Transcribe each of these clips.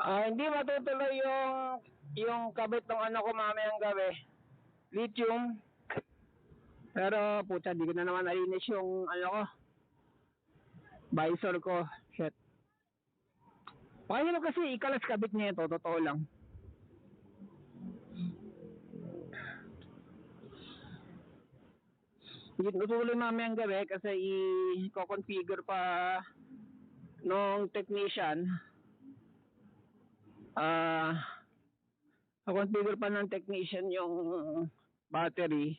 Hindi matutuloy yung kabit ng ano ko mamayang gabi. Lithium. Pero puta, di ko na naman nalinis yung ano ko. Visor ko. Shit. Kaya mo kasi ikalas kabit niya ito, totoo lang. Hindi tutuloy mamayang gabi kasi i-configure pa nung technician. Configure pa ng technician yung battery.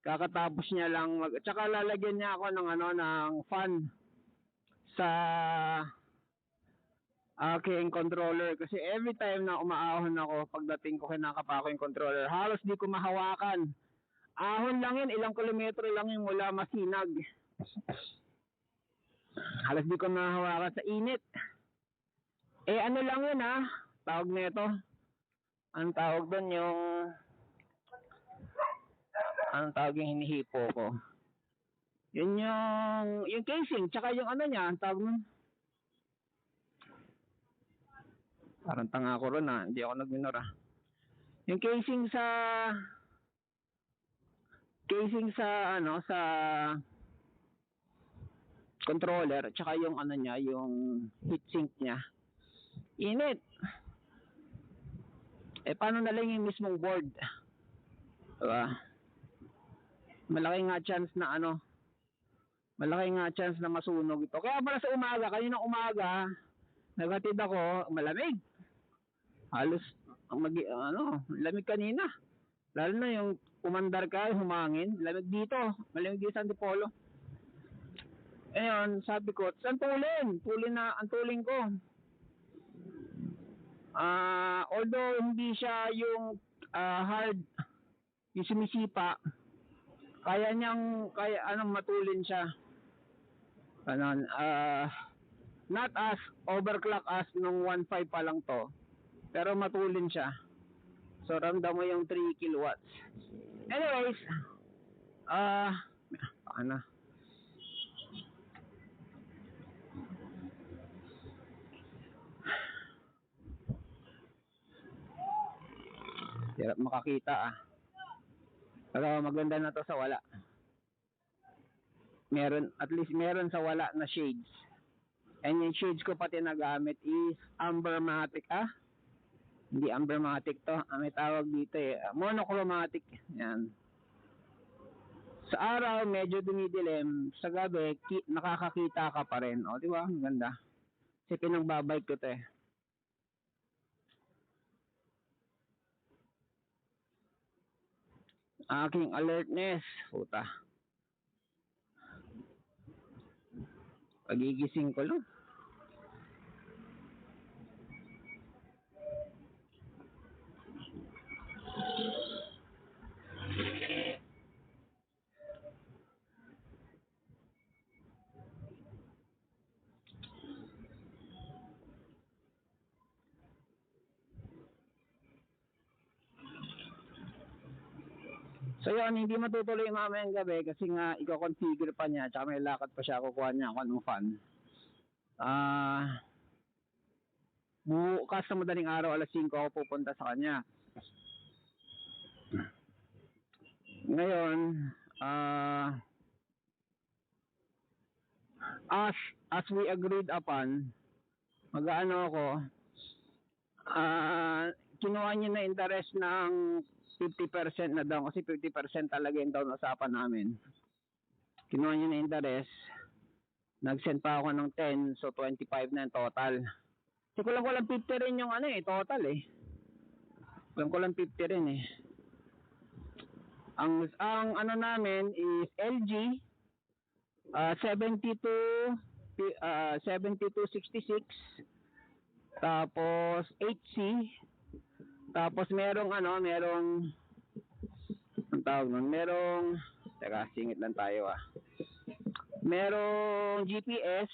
Kakatapos niya lang tsaka lalagyan niya ako ng ng fan sa aking controller kasi every time na umaahon ako, pagdating ko kinakapa ko yung controller, halos di ko mahawakan. Ahon lang yun, ilang kilometro lang yung mula Masinag. Halos di ko mahawakan sa init. Ano lang yun tawag nito. Ang tawag doon anong tawag yung hinihipo ko? Yun yung casing, tsaka yung niya, ang tawag nun. Parang tanga ko ron hindi ako nagminor Yung casing sa sa controller, tsaka yung niya, yung heatsink niya. Init. Paano na lang yung mismong board? Diba? Malaki nga chance na masunog ito. Kaya pala sa umaga, kaninang umaga, naghatid ako, malamig. Halos lamig kanina. Lalo na yung umandar ka, humangin, lamig dito. Malamig dito sa Antipolo. Ayun, sabi ko, saan tulin? Ang tuling ko. Although hindi siya yung hard, yung sumisipa, kaya matulin siya. Not as overclock as nung 1.5 pa lang to, pero matulin siya. So ramdam mo yung 3 kilowatts. Anyways, hirap makakita pero maganda na to sa wala. At least meron sa wala na shades. And yung shades ko pati nagamit is Ambermatic hindi Ambermatic to. May tawag dito monochromatic. Yan. Sa araw medyo dumidilim, sa gabi nakakakita ka pa rin. Di ba? Ang ganda. Kasi pinagbabike ko to Aking alertness, puta. Pagigising ko lang. So yun, hindi matutuloy mamayang gabi kasi nga i-configure pa niya, tsaka may lakad pa siya, kukuha niya ako ng fan. Bukas sa madaling araw, alas 5 ako pupunta sa kanya. Ngayon, as we agreed upon, ako, kinuha niya na interest ng 50% na daw kasi 50% talaga yung down usapan namin. Kinuha niya na interest, nag-send pa ako ng 10, so 25 na yung total. So kulang 50 rin yung total kulang 50 rin Ang namin is LG 7266, tapos HC, tapos merong teka, singit lang tayo merong GPS,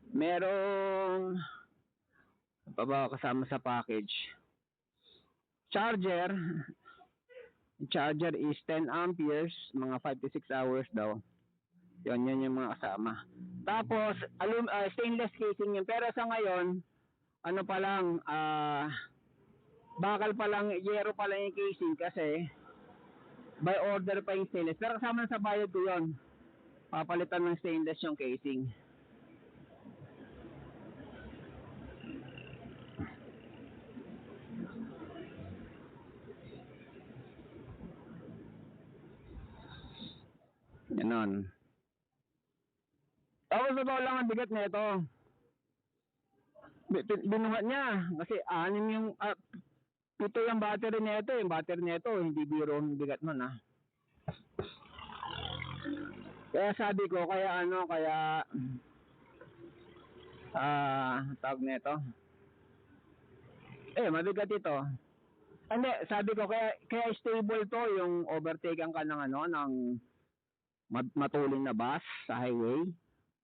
merong kasama sa package, charger is 10 amperes, mga 5 to 6 hours daw. Yan yung mga kasama. Tapos stainless casing yun, pero sa ngayon ano pa lang, bakal pa lang, yero pa lang yung casing kasi by order pa yung stainless. Pero kasama na sa bayad ko yun. Papalitan ng stainless yung casing. Ganon. Tapos totoo lang ang bigat nito. Binuhat niya kasi 6 yung 7 yung battery nito. Yung battery nito hindi biro ang bigat nun Kaya sabi ko kaya tawag nito. Mabigat ito. Hindi, sabi ko kaya stable to yung overtaken ka ng ng matulin na bus sa highway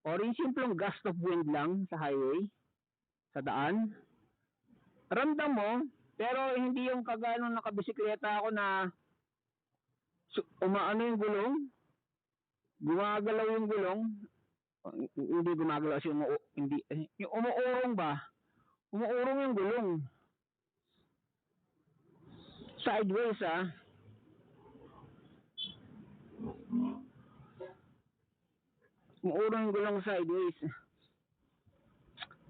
or yung simpleng gust of wind lang sa highway sa daan. Ramdam mo, pero hindi yung kagano nakabisikleta ako na umaano yung gulong, gumagalaw yung gulong, hindi gumagalaw kasi hindi yung umuurong ba? Umuurong yung gulong. Sideways Umuurong yung gulong sideways.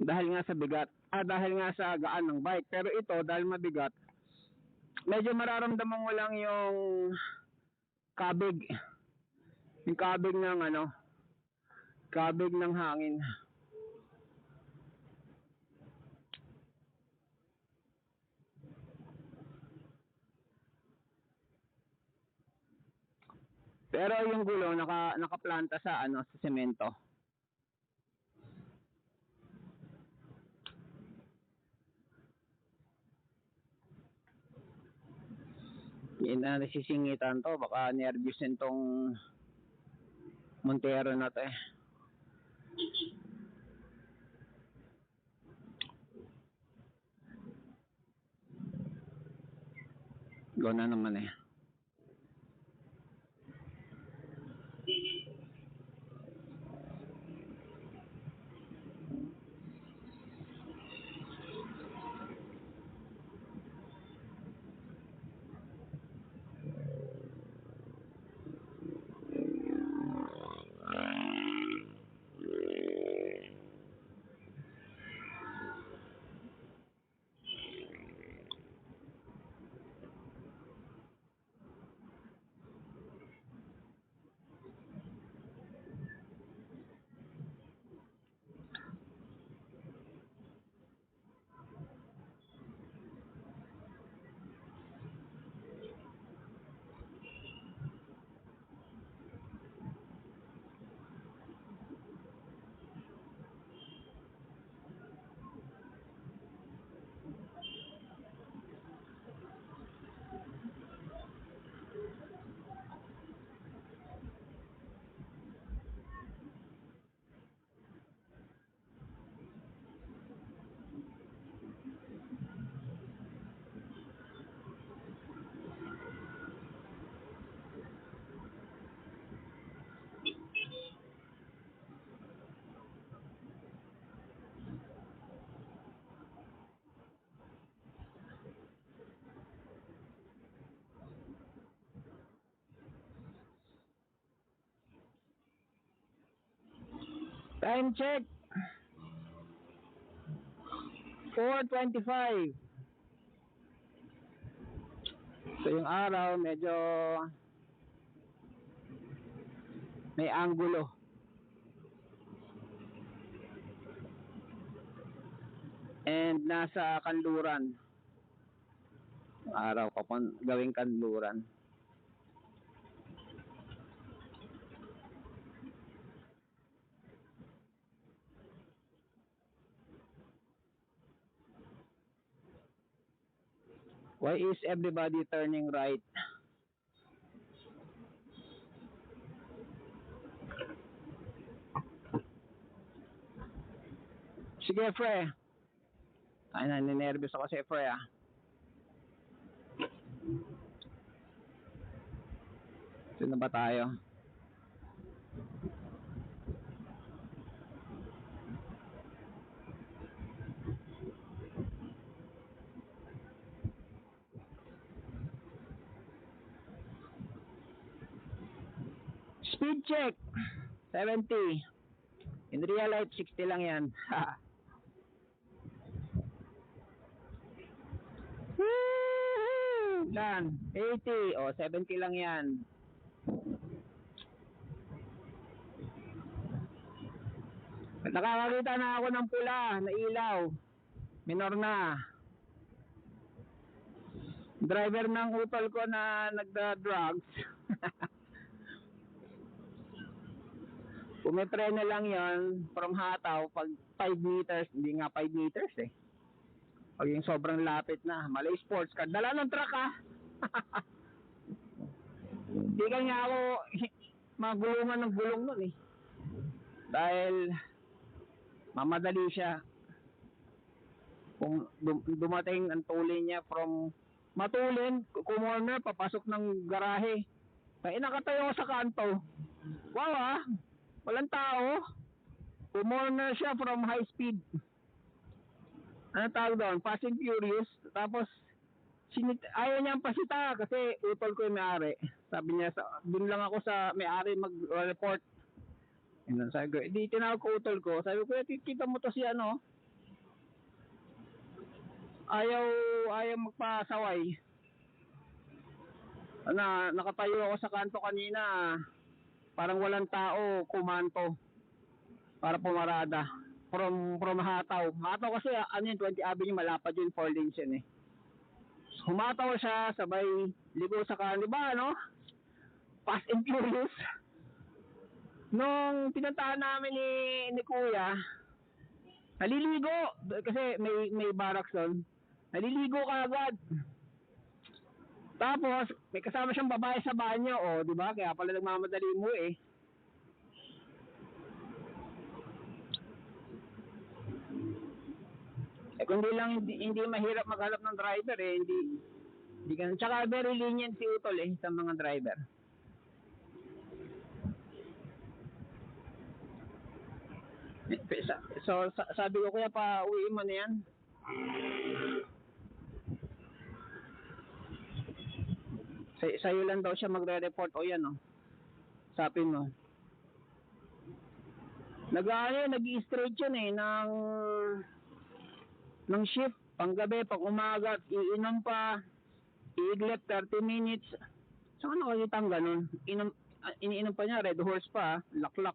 Dahil nga sa bigat. Dahil nga sa gaan ng bike. Pero ito, dahil mabigat, medyo mararamdaman mo lang yung kabig. Yung kabig ng kabig ng hangin. Pero yung gulong nakaplanta sa sa semento. Nasisingitan to, baka nervous tong Montero na to Go na naman Time check. 4:25. So yung araw medyo may anggulo. And nasa kanluran. Araw ko gawing kanluran. Why is everybody turning right? Sige, Fre. Ay, naninervous ako si Fre Sino ba tayo? Speed check. 70. In real life, 60 lang yan. Yan. 80. O, 70 lang yan. Nakakakita na ako ng pula na ilaw. Minor na. Driver ng utol ko na nagda-drugs. Pumipreno lang yon from Hataw pag 5 meters, hindi nga 5 meters eh. Pag yung sobrang lapit na, Malay Sports Car, dala ng truck Hindi kanya ako magulungan ng gulong nun eh. Dahil mamadali siya. Kung dumating ang tulin niya from Matulin, kumorner, papasok ng garahe. Kaya nakatayo sa kanto. Wow walang tao. Kumorner siya from high speed. Ano tawag doon? Fast and Furious. Tapos, ayaw niyang pasita kasi utol ko yung may-ari. Sabi niya, dun lang ako sa may-ari mag-report. Sabi ko, di tinawag ko utol ko. Sabi ko, kita mo to si ano. Ayaw magpasaway. Nakatayo ako sa kanto kanina. Parang walang tao, kumanto. Para pumarada. From Hataw. Hataw kasi, 20 Avenue, malapad yun, 4 lanes yun eh. Humataw siya, sabay ligo sa di ba, no? Fast and Furious. Nung pinuntahan namin ni Kuya, naliligo. Kasi may barracks doon. Naliligo ka agad. Tapos, may kasama siyang babae sa banyo. O, di ba? Kaya pala nagmamadali mo eh. Kung hindi mahirap maghanap ng driver eh, hindi ganun. Tsaka very lenient si utol eh sa mga driver. So sabi ko kuya pa uwiin mo na yan. Sa'yo lang daw siya magre-report o yan o. Sapin mo. Nag-i-straight yun eh ng shift, panggabi, pag umaga, iinom pa, iiglep 30 minutes. Saan nakakita ang ganun? Iniinom pa niya, Red Horse pa, laklak.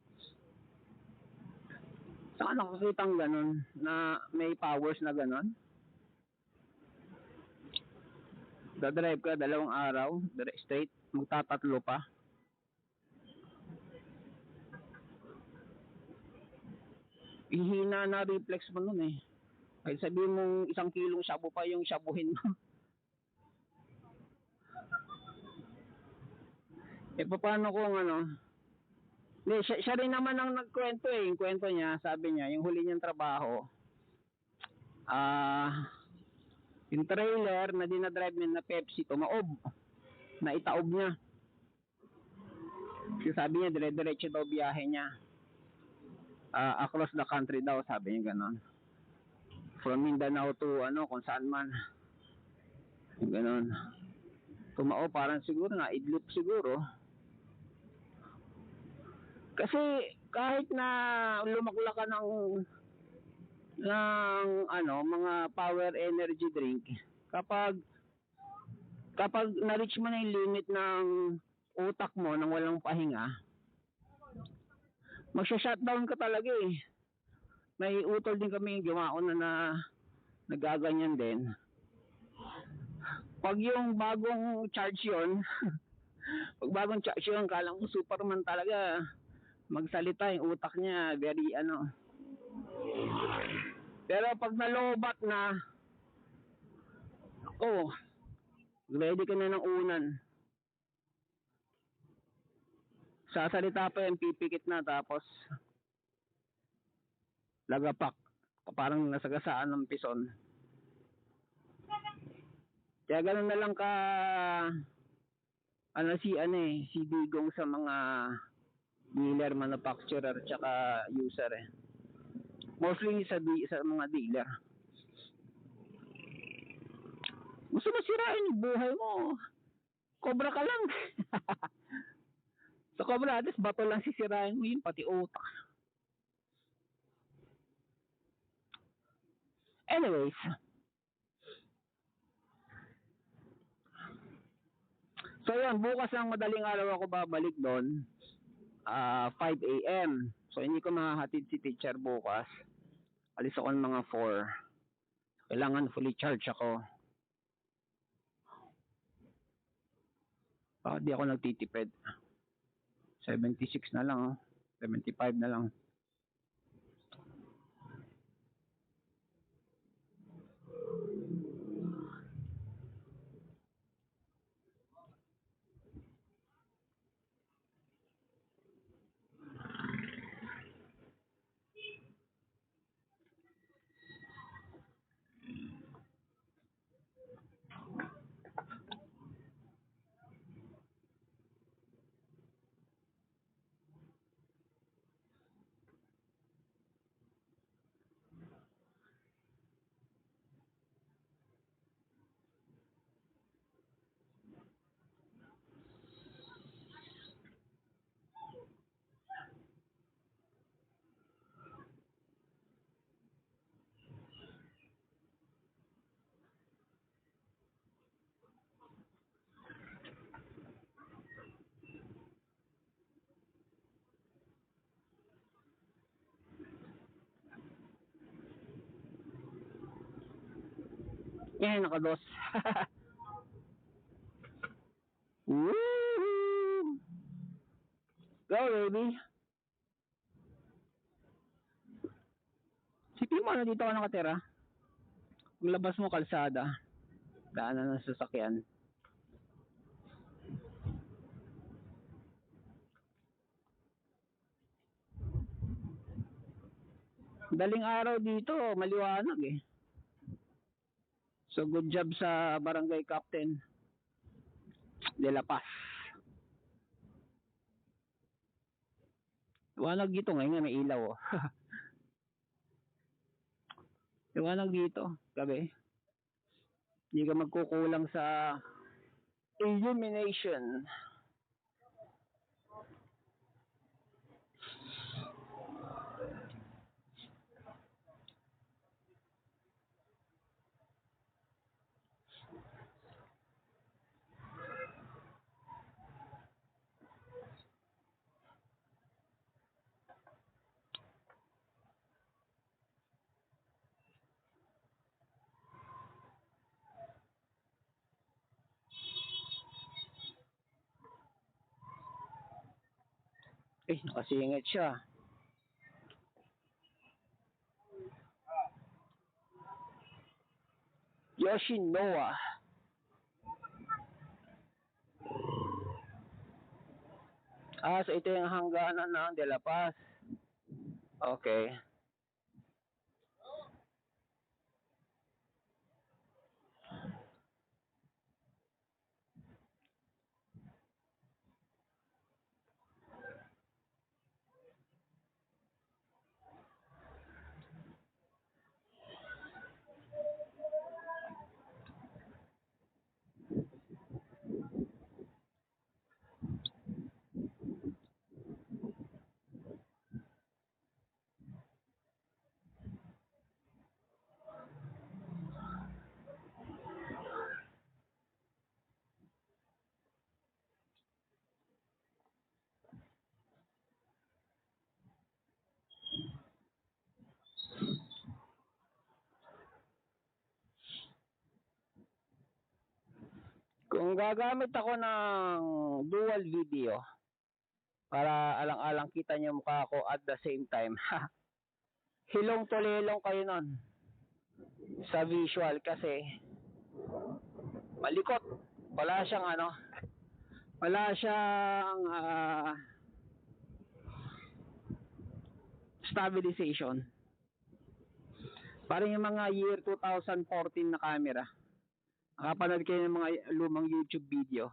Saan nakakita ang ganun na may powers na ganun? Dadrive ka 2 araw, straight, magtatatlo pa. Ihina na reflex mo nun eh. Kahit sabihin mong 1 kilong shabu pa yung shabuhin mo. Paano kung ano? Siya rin naman ang nagkwento eh. Yung kwento niya, sabi niya, yung huli niyang trabaho, yung trailer na dinadrive niya na Pepsi, tumaob. Naitaob niya. Kasi sabi niya, dire-diretso daw biyahe niya. Across the country daw, sabi niya ganon. From Mindanao to kung saan man. Ganon. Tumaob, parang siguro na idlip siguro. Kasi kahit na lumaklak ka ng mga power energy drink, kapag na-reach mo na yung limit ng utak mo nang walang pahinga, magsha-shutdown ka talaga eh. May utol din kami gumaon na nagaganyan din. Pag yung bagong charge yun, kalang Superman talaga. Magsalita yung utak niya, very Pero pag nalobat na, ready ka na ng unan. Sasalita pa yung pipikit na tapos lagapak. Parang nasagasaan ng pison. Kaya ganun na lang ka si Digong sa mga dealer, manufacturer, tsaka user eh. Mostly sa mga dealer. Gusto mo sirain yung buhay mo, cobra ka lang. Sa Cabrales, bato lang sisirain mo yun, pati utak. Anyways, so yun, bukas ng madaling araw ako babalik doon, 5 a.m. So hindi ko mahahatid si teacher bukas. Alis ako ng mga 4. Kailangan fully charge ako. Bakit di ako nagtitipid? 76 na lang, 75 na lang. Yan, nakados. Woohoo! Go, baby. Sipin mo na dito ako nakatira. Paglabas mo kalsada, daanan ng sasakyan. Daling araw dito, maliwanag eh. So good job sa barangay captain De La Paz. Liwanag dito ngayon, may ilaw oh. Liwanag dito, gabi. Hindi ka magkukulang sa illumination. Nakasingit siya. Yoshinoa. So ito yung hangganan ng De La Paz. Okay. Kung gagamit ako ng dual video para alang-alang kita niyo mukha ko at the same time, hilong tulilong kayo nun sa visual kasi malikot. Wala siyang stabilization. Parang yung mga year 2014 na camera. Nakapanood kayo ng mga lumang YouTube video.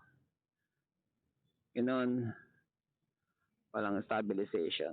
Ganun. Walang stabilization.